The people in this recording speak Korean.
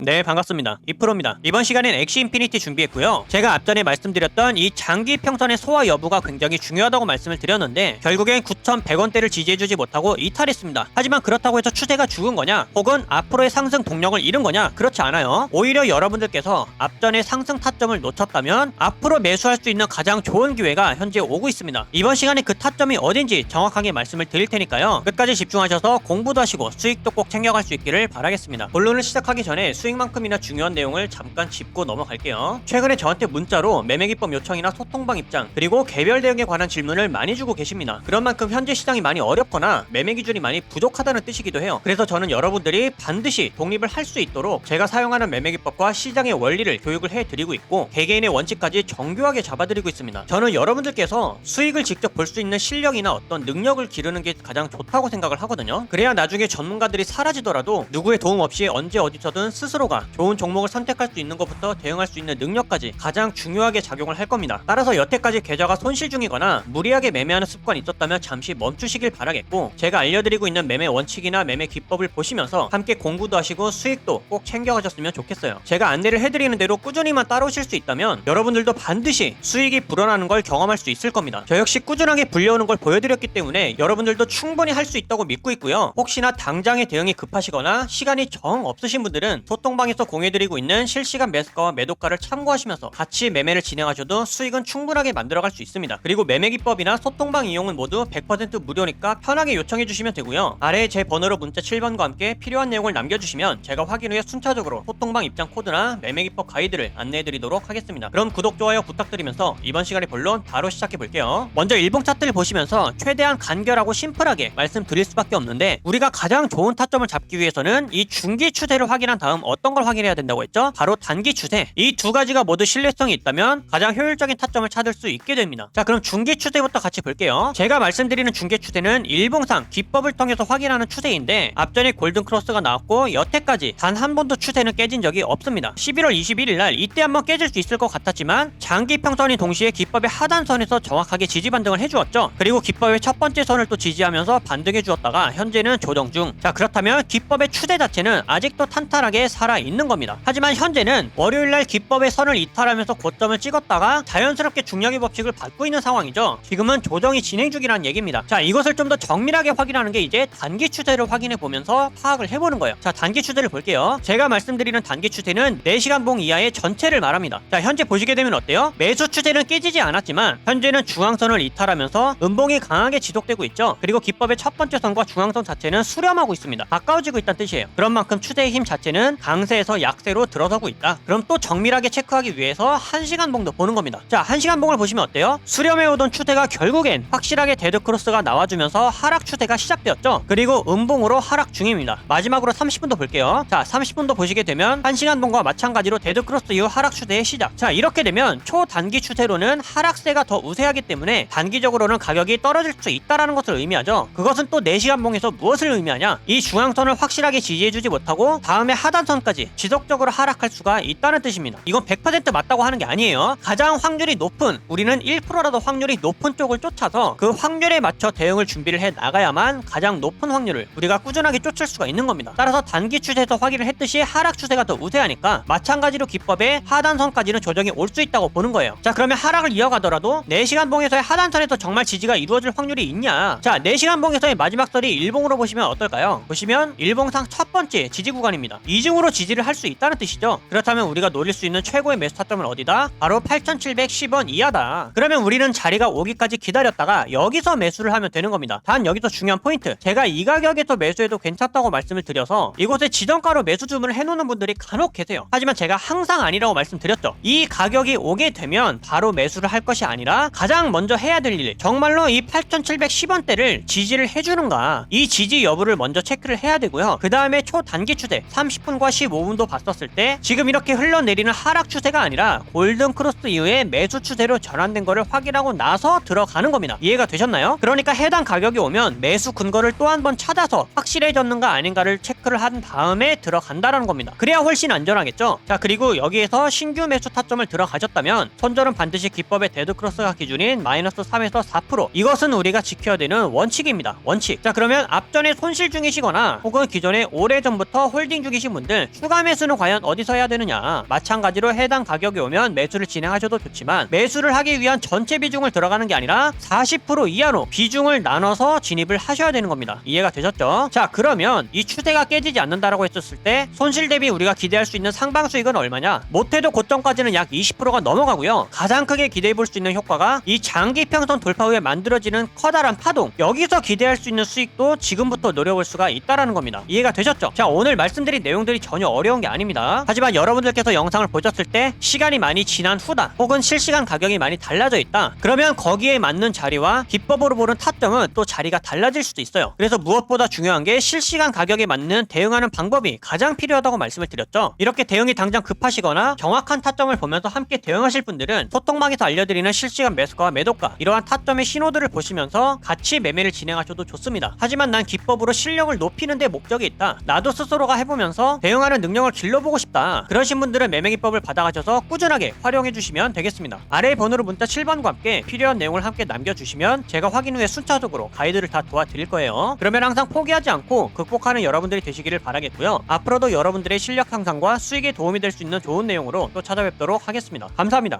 네, 반갑습니다. 이프로입니다. 이번 시간엔 엑시 인피니티 준비했고요. 제가 앞전에 말씀드렸던 이 장기 평선의 소화 여부가 굉장히 중요하다고 말씀을 드렸는데 결국엔 9,100원대를 지지해주지 못하고 이탈했습니다. 하지만 그렇다고 해서 추세가 죽은 거냐 혹은 앞으로의 상승 동력을 잃은 거냐? 그렇지 않아요. 오히려 여러분들께서 앞전에 상승 타점을 놓쳤다면 앞으로 매수할 수 있는 가장 좋은 기회가 현재 오고 있습니다. 이번 시간에 그 타점이 어딘지 정확하게 말씀을 드릴 테니까요. 끝까지 집중하셔서 공부도 하시고 수익도 꼭 챙겨갈 수 있기를 바라겠습니다. 본론을 시작하기 전에 수익만큼이나 중요한 내용을 잠깐 짚고 넘어갈게요. 최근에 저한테 문자로 매매기법 요청이나 소통방 입장 그리고 개별 대응에 관한 질문을 많이 주고 계십니다. 그런 만큼 현재 시장이 많이 어렵거나 매매 기준이 많이 부족하다는 뜻이기도 해요. 그래서 저는 여러분들이 반드시 독립을 할 수 있도록 제가 사용하는 매매기법과 시장의 원리를 교육을 해드리고 있고 개개인의 원칙까지 정교하게 잡아드리고 있습니다. 저는 여러분들께서 수익을 직접 볼 수 있는 실력이나 어떤 능력을 기르는 게 가장 좋다고 생각을 하거든요. 그래야 나중에 전문가들이 사라지더라도 누구의 도움 없이 언제 어디서든 스스로가 좋은 종목을 선택할 수 있는 것부터 대응할 수 있는 능력까지 가장 중요하게 작용을 할 겁니다. 따라서 여태까지 계좌가 손실 중이거나 무리하게 매매하는 습관이 있었다면 잠시 멈추시길 바라겠고 제가 알려드리고 있는 매매 원칙이나 매매 기법을 보시면서 함께 공부도 하시고 수익도 꼭 챙겨가셨으면 좋겠어요. 제가 안내를 해드리는 대로 꾸준히만 따라오실 수 있다면 여러분들도 반드시 수익이 불어나는 걸 경험할 수 있을 겁니다. 저 역시 꾸준하게 불려오는 걸 보여드렸기 때문에 여러분들도 충분히 할 수 있다고 믿고 있고요. 혹시나 당장의 대응이 급하시거나 시간이 정 없으신 분들은 소통방에서 공유해드리고 있는 실시간 매수가와 매도가를 참고하시면서 같이 매매를 진행하셔도 수익은 충분하게 만들어갈 수 있습니다. 그리고 매매기법이나 소통방 이용은 모두 100% 무료니까 편하게 요청해주시면 되고요. 아래에 제 번호로 문자 7번과 함께 필요한 내용을 남겨주시면 제가 확인 후에 순차적으로 소통방 입장 코드나 매매기법 가이드를 안내해드리도록 하겠습니다. 그럼 구독, 좋아요 부탁드리면서 이번 시간의 본론 바로 시작해볼게요. 먼저 일봉 차트를 보시면서 최대한 간결하고 심플하게 말씀드릴 수밖에 없는데 우리가 가장 좋은 타점을 잡기 위해서는 이 중기 추세를 확인한 다음 어떤 걸 확인해야 된다고 했죠? 바로 단기 추세. 이 두 가지가 모두 신뢰성이 있다면 가장 효율적인 타점을 찾을 수 있게 됩니다. 자, 그럼 중기 추세부터 같이 볼게요. 제가 말씀드리는 중기 추세는 일봉상 기법을 통해서 확인하는 추세인데 앞전에 골든 크로스가 나왔고 여태까지 단 한 번도 추세는 깨진 적이 없습니다. 11월 21일 날 이때 한번 깨질 수 있을 것 같았지만 장기 평선이 동시에 기법의 하단선에서 정확하게 지지 반등을 해주었죠. 그리고 기법의 첫 번째 선을 또 지지하면서 반등해 주었다가 현재는 조정 중. 자, 그렇다면 기법의 추세 자체는 아직도 탄탄하게 살아있는 겁니다. 하지만 현재는 월요일날 기법의 선을 이탈하면서 고점을 찍었다가 자연스럽게 중력의 법칙을 밟고 있는 상황이죠. 지금은 조정이 진행 중이라는 얘기입니다. 자, 이것을 좀 더 정밀하게 확인하는 게 이제 단기 추세를 확인해 보면서 파악을 해보는 거예요. 자, 단기 추세를 볼게요. 제가 말씀드리는 단기 추세는 4시간 봉 이하의 전체를 말합니다. 자, 현재 보시게 되면 어때요? 매수 추세는 깨지지 않았지만 현재는 중앙선을 이탈하면서 음봉이 강하게 지속되고 있죠. 그리고 기법의 첫 번째 선과 중앙선 자체는 수렴하고 있습니다. 가까워지고 있다는 뜻이에요. 그런 만큼 추세의 힘 자체는 강세에서 약세로 들어서고 있다. 그럼 또 정밀하게 체크하기 위해서 1시간 봉도 보는 겁니다. 자, 1시간 봉을 보시면 어때요? 수렴해오던 추세가 결국엔 확실하게 데드크로스가 나와주면서 하락 추세가 시작되었죠. 그리고 음봉으로 하락 중입니다. 마지막으로 30분도 볼게요. 자, 30분도 보시게 되면 1시간 봉과 마찬가지로 데드크로스 이후 하락 추세의 시작. 자, 이렇게 되면 초단기 추세로는 하락세가 더 우세하기 때문에 단기적으로는 가격이 떨어질 수 있다라는 것을 의미하죠. 그것은 또 4시간 봉에서 무엇을 의미하냐? 이 중앙선을 확실하게 지지해주지 못하고 다음에 하단선까지 지속적으로 하락할 수가 있다는 뜻입니다. 이건 100% 맞다고 하는 게 아니에요. 가장 확률이 높은, 우리는 1%라도 확률이 높은 쪽을 쫓아서 그 확률에 맞춰 대응을 준비를 해 나가야만 가장 높은 확률을 우리가 꾸준하게 쫓을 수가 있는 겁니다. 따라서 단기 추세에서 확인을 했듯이 하락 추세가 더 우세하니까 마찬가지로 기법의 하단선까지는 조정이 올 수 있다고 보는 거예요. 자, 그러면 하락을 이어가더라도 4시간 봉에서의 하단선에서 정말 지지가 이루어질 확률이 있냐? 자, 4시간 봉에서의 마지막 설이 일봉으로 보시면 어떨까요? 보시면 일봉상 첫 번째 지지 구간입니다. 이중으로 지지를 할 수 있다는 뜻이죠. 그렇다면 우리가 노릴 수 있는 최고의 매수 타점은 어디다? 바로 8,710원 이하다. 그러면 우리는 자리가 오기까지 기다렸다가 여기서 매수를 하면 되는 겁니다. 단 여기서 중요한 포인트, 제가 이 가격에서 매수해도 괜찮다고 말씀을 드려서 이곳에 지정가로 매수 주문을 해놓는 분들이 간혹 계세요. 하지만 제가 항상 아니라고 말씀드렸죠. 이 가격이 오게 되면 바로 매수를 할 것이 아니라 가장 먼저 해야 될 일, 정말로 이 8,710원대를 지지를 해주는가, 이 지지 여부를 먼저 체크를 해야 되고요. 그 다음에 초단기 추세 30분과 15분도 봤었을 때 지금 이렇게 흘러내리는 하락 추세가 아니라 골든 크로스 이후에 매수 추세로 전환된 거를 확인하고 나서 들어가는 겁니다. 이해가 되셨나요? 그러니까 해당 가격이 오면 매수 근거를 또 한 번 찾아서 확실해졌는가 아닌가를 체크를 한 다음에 들어간다라는 겁니다. 그래야 훨씬 안전하겠죠. 자, 그리고 여기에서 신규 매수 타점을 들어가셨다면 손절은 반드시 기법의 데드크로스가 기준인 마이너스 3에서 4%, 이것은 우리가 지켜야 되는 원칙입니다. 원칙. 자, 그러면 앞전에 손실 중이시거나 혹은 기존에 오래전부터 홀딩 중이신 분들, 추가 매수는 과연 어디서 해야 되느냐? 마찬가지로 해당 가격이 오면 매수를 진행하셔도 좋지만 매수를 하기 위한 전체 비중을 들어가는 게 아니라 40% 이하로 비중을 나눠서 진입을 하셔야 되는 겁니다. 이해가 되셨죠? 자, 그러면 이 추세가 깨지지 않는다라고 했었을 때 손실 대비 우리가 기대할 수 있는 상방 수익은 얼마냐? 못해도 고점까지는 약 20%가 넘어가고요. 가장 크게 기대해 볼 수 있는 효과가 이 장기 평선 돌파 후에 만들어지는 커다란 파동, 여기서 기대할 수 있는 수익도 지금부터 노려볼 수가 있다라는 겁니다. 이해가 되셨죠? 자, 오늘 말씀드린 내용들이 전혀 어려운 게 아닙니다. 하지만 여러분들께서 영상을 보셨을 때 시간이 많이 지난 후다, 혹은 실시간 가격이 많이 달라져 있다, 그러면 거기에 맞는 자리와 기법으로 보는 타점은 또 자리가 달라질 수도 있어요. 그래서 무엇보다 중요한 게 실시간 가격에 맞는 대응하는 방법이 가장 필요하다고 말씀을 드렸죠. 이렇게 대응이 당장 급하시거나 정확한 타점을 보면서 함께 대응하실 분들은 소통방에서 알려드리는 실시간 매수가와 매도가, 이러한 타점의 신호들을 보시면서 같이 매매를 진행하셔도 좋습니다. 하지만 난 기법으로 실력을 높이는 데 목적이 있다, 나도 스스로가 해보면서 대응하는 능력을 길러보고 싶다, 그러신 분들은 매매 기법을 받아가셔서 꾸준하게 활용해 주시면 되겠습니다. 아래 번호로 문자 7번과 함께 필요한 내용을 함께 남겨주시면 제가 확인 후에 순차적으로 가이드를 다 도와드릴 거예요. 그러면 항상 포기하지 않고 극복하는 여러분들이 되시기를 바라겠고요. 앞으로도 여러분들의 실력 향상과 수익에 도움이 될 수 있는 좋은 내용으로 또 찾아뵙도록 하겠습니다. 감사합니다.